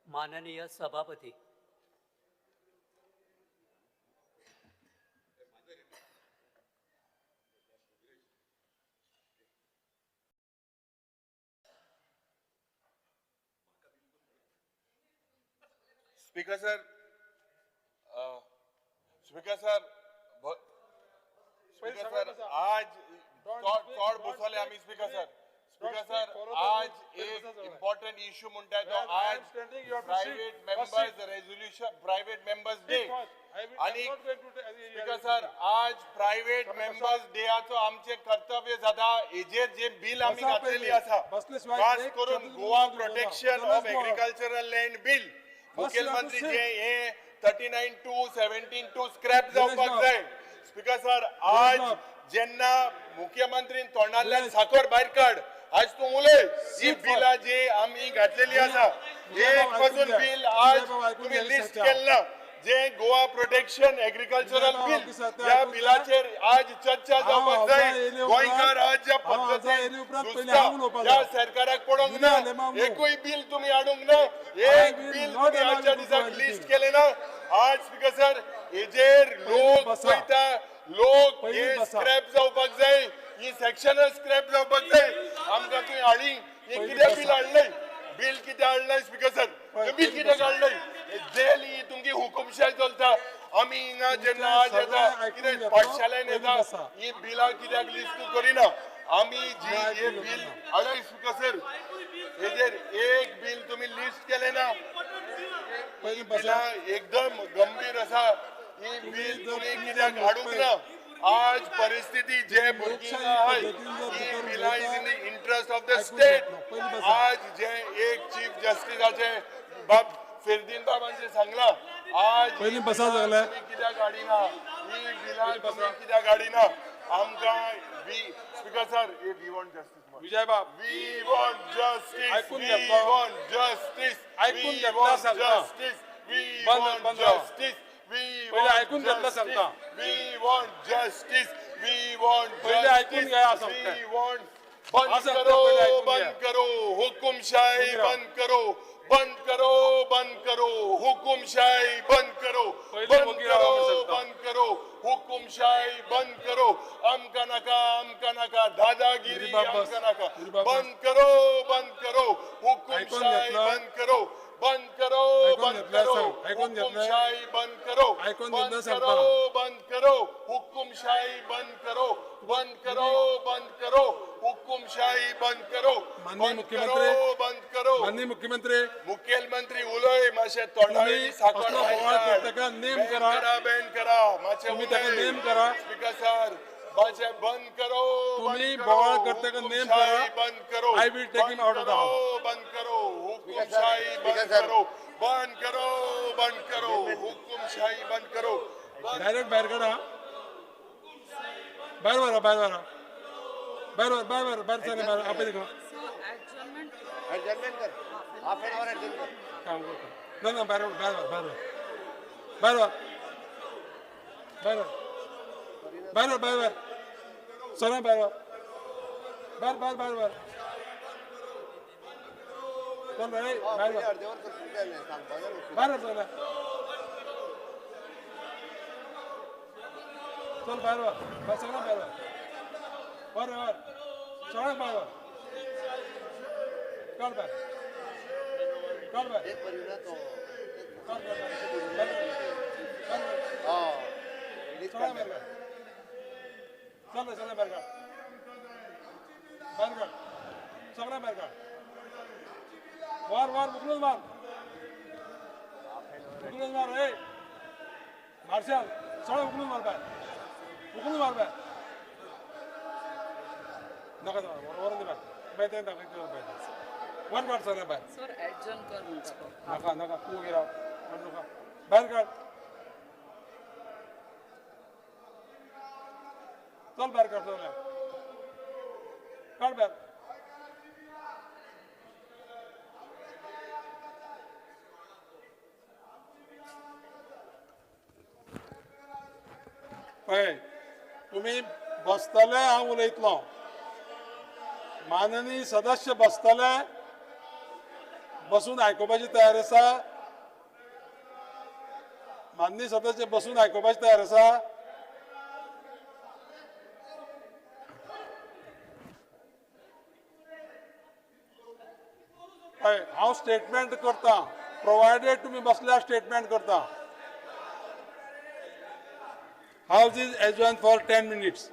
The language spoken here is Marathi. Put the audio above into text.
माननीय सभापती, speaker sir, speaker sir, speaker sir, आज चोड बसवले आम्ही स्पीकर सर. स्पीकर सर, आज एक इम्पॉर्टंट इश्यू म्हणताय तो आज private members resolution private members day आणि स्पीकर सर आज प्रायव्हेट मेंबर्स डेयाचो आमचे कर्तव्य जाता हेजेर जे बिल आम्ही घातलेली आसा खास करून Goa protection of agricultural land bill मुख्यमंत्री जे हे 39-17 स्क्रॅप जावपाक जाय. स्पीकर सर आज जेन्ना मुख्यमंत्रीन तोंडांतल्यान साखर भायर काड आज तू उलय ही बिलां जी आम्ही घातलेली आसा एक पासून बिल आज तुम्ही लिस्ट केला जे गोवा प्रोटेक्शन एग्रीकल्चरल बिल या बिलाचेर आज चर्चा जावपाक जाय. गोंयकार आज ज्या पद्धतीन या सरकाराक पडोंक ना एकूय बिल तुम्ही हाडूंक ना एक बिल तुम्ही आजच्या दिसाक लिस्ट केले ना. आज स्पीकर सर हेजेर लोक पळयता लोक हे स्क्रॅप जावपाक जाय ही सेक्शनल स्क्रॅप जावपाक जाय आमकां तुवें हाडी हे कित्याक बिल हाडलंय बिल कित्याक हाडलंय स्पीकर सर हे बिल कित्याक हाडलंय जेल ही तुमची हुकुमशाही चलता आम्ही हिंगा जेन्ना आज येता कितें पाठशाळेन येता ही बिलां कित्याक लिस्ट करिना आम्ही जी हे बिल हाडय स्पीकर सर हेजेर एक बिल तुम्ही लिस्ट केले ना ही बिलां एकदम गंभीर आसा ही बिल तुम्ही कित्याक हाडूंक ना. आज परिस्थिती जे भुरगीं आहाय ही बिलां is in the interest of the state. आज जे एक चीफ जस्टिसाचे बाब फेरदीन बाबांचे सांगला आज पहिली बसा लागला कित्याक हाडिना ही बिलां तुम्ही कित्याक हाडिना आमकां speaker sir we want justice Vijay बाब वी वॉन्ट जस्टिस ऐकून वी घेतलो. वॉन्ट जस्टिस ऐकून वी घेतला वॉन्ट सांगता. जस्टिस वी बंद- वॉन्ट बंद राहा. जस्टिस वी पहिले वॉन्ट ऐकून घेतलं सांगता. We want justice we want पहिले ऐकून घ्या असं वी सांगताय. वॉन्ट बंद असं करो पहिले ऐकून घ्या. बंद करो हुकुमशाही उघडा. बंद करो बंद करो बंद करो हुकुमशाही बंद करो पहिले बंद वकील आवाज करो सांगता. बंद करो हुकुमशाही बंद करो आमका नका दादागिरी गिरी बाप बस. आमका नका गिरी बाप बस. बंद करो हुकुमशाही घेतलं. बंद करो बंद करो ऐकून बंद घेतलं करो सांग. ऐकून घेतलं. हुकुमशाही बंद करो ऐकून बंद घेतलं करो सांगता. बंद करो हुकुमशाही बंद करो बंद करो बंद करो हुकुमशाही बंद करो माननीय बंद मुख्यमंत्री करो बंद करो माननीय मुख्यमंत्री मुख्यमंत्री उलय मातशे तोंडावयली तुम्ही साखर असलो भायर बोवाळ काड. करतका नेम बॅन करा. बॅन करा मातशे तुम्ही ताका उलय. नेम करा. स्पीकर सर मातशे बंद करो तुम्ही बंद करो. बोवाळ करतका नेम हुकुमशाही करा. बंद करो I will take him out of the बंद house. करो, बंद करो हुकुमशाही बंद करो बंद करो बंद करो हुकुमशाही बंद करो डायरेक्ट बाहेर काढा बाहेर वरा बाहेर वरा बाहेर वर बाहेर वर बाहेर चालेल बाहेर आपण का एडजस्टमेंट कर हाफ एन आवर एडजस्ट कर काम करतो ना बाहेर वर बाहेर वर बाहेर वर बाहेर वर बाहेर वर बाहेर वर बाहेर वर चला बाहेर वर बाहेर बाहेर बाहेर वर चल रे बाहेर वर अर्धेवर कर कुठे नाही सांग बाजार बाहेर वर चला चल बाहेर वर बस सगळं बाहेर वर वर वर सगळं बाहेर वर काढ बाहेर काढ बाहेर एक परिणाम तो काढ बाहेर हां रिलीज चला कर बाहेर काढ चल चला बाहेर काढ बाहेर काढ सगळं बाहेर काढ वार वार उकळून मार उकळून मार रे मार्शल सगळं उकळून मार बाहेर उकळून मार बाहेर नका जाऊ वरून दे बाहेर बाहेर नका वर काढ सगळं बाहेर सर ऍडजन कर म्हणता नका नका तू उभी राहा नका बाहेर काढ चल बाहेर काढ सगळं काढ बाहेर पळय तुम्ही बसतले हांव उलयतलो माननीय सदस्य बसतले बसून आयकुपाची तयार आसा माननीय सदस्य बसून आयकुपाची तयार आसा हय हांव स्टेटमेंट करता प्रोवायडेड तुमी बसल्यार स्टेटमेंट करता house is adjourn for 10 minutes